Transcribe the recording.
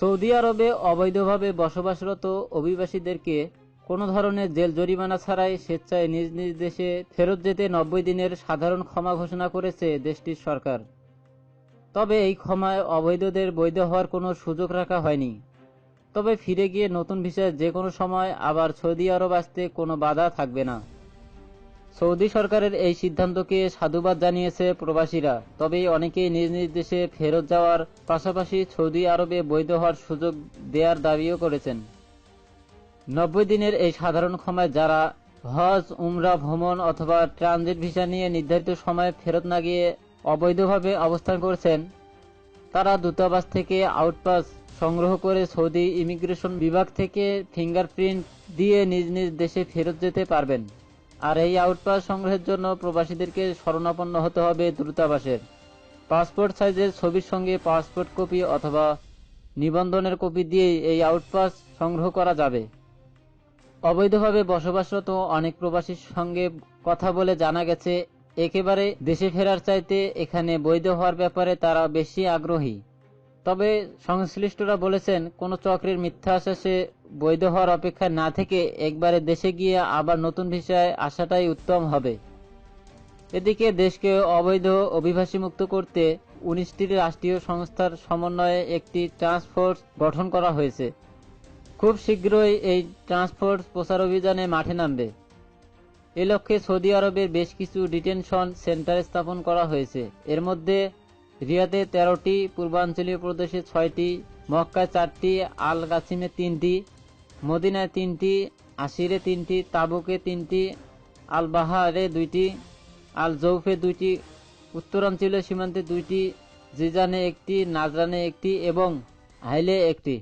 Saudi আরবে অবৈধভাবে বসবাসরত অভিবাসীদেরকে কোনো ধরনের জেল জরিমানা ছাড়াই স্বেচ্ছায় নিজ নিজ দেশে ফেরত যেতে 90 দিনের সাধারণ ক্ষমা ঘোষণা করেছে দেশটির সরকার। তবে এই ক্ষমায় অবৈধদের বৈধ হওয়ার কোনো সুযোগ রাখা হয়নি। তবে ফিরে গিয়ে নতুন ভিসায় যে কোনো সময় আবার সৌদি আরব আসতে কোনো বাধা থাকবে না। সৌদি সরকারের এই সিদ্ধান্তকে সাধুবাদ জানিয়েছে প্রবাসীরা। তবে অনেকেই নিজ নিজ দেশে ফেরত যাওয়ার পাশাপাশি সৌদি আরবে বৈধ হওয়ার সুযোগ দেওয়ার দাবিও করেছেন। 90 দিনের এই সাধারণ ক্ষমায় যারা হজ, উমরা ভ্রমণ অথবা ট্রানজিট ভিসা নিয়ে নির্ধারিত সময়ে ফেরত না গিয়ে অবৈধভাবে অবস্থান করছেন, তারা দূতাবাস থেকে আউটপাস সংগ্রহ করে সৌদি ইমিগ্রেশন বিভাগ থেকে ফিঙ্গারপ্রিন্ট দিয়ে নিজ নিজ দেশে ফেরত যেতে পারবেন। আর এই আউটপাস সংগ্রহের জন্য প্রবাসীদেরকে শরণাপন্ন হতে হবে দূতাবাসের। পাসপোর্ট সাইজের ছবির সঙ্গে পাসপোর্ট কপি অথবা নিবন্ধনের কপি দিয়ে এই আউটপাস সংগ্রহ করা যাবে। অবৈধভাবে বসবাসরত অনেক প্রবাসীর সঙ্গে কথা বলে জানা গেছে, একেবারে দেশে ফেরার চাইতে এখানে বৈধ হওয়ার ব্যাপারে তারা বেশি আগ্রহী। তবে সংশ্লিষ্টরা বলেছেন, কোনো চক্রের মিথ্যা আশ্বাসে বৈধ হওয়ার অপেক্ষায় না থেকে একবারে দেশে গিয়ে আবার নতুন ভিসায় আসাটাই উত্তম হবে। এদিকে দেশকে অবৈধ অভিবাসী মুক্ত করতে 19টি রাষ্ট্রীয় সংস্থার সমন্বয়ে একটি টাস্ক ফোর্স গঠন করা হয়েছে। খুব শীঘ্রই এই টাস্ক ফোর্স প্রচার অভিযানে মাঠে নামবে। এ লক্ষ্যে সৌদি আরবের বেশ কিছু ডিটেনশন সেন্টার স্থাপন করা হয়েছে। এর মধ্যে রিয়াদে 13টি, পূর্বাঞ্চলীয় প্রদেশে 6টি, মক্কায় 4টি, আল কাসিমে 3টি, মদিনায় 3টি, আশিরে 3টি, তাবুকে 3টি, আল বাহারে 2টি, আল জৌফে 2টি, উত্তরাঞ্চলীয় সীমান্তে 2টি, জিজানে 1টি, নাজরানে 1টি এবং আইলে 1টি।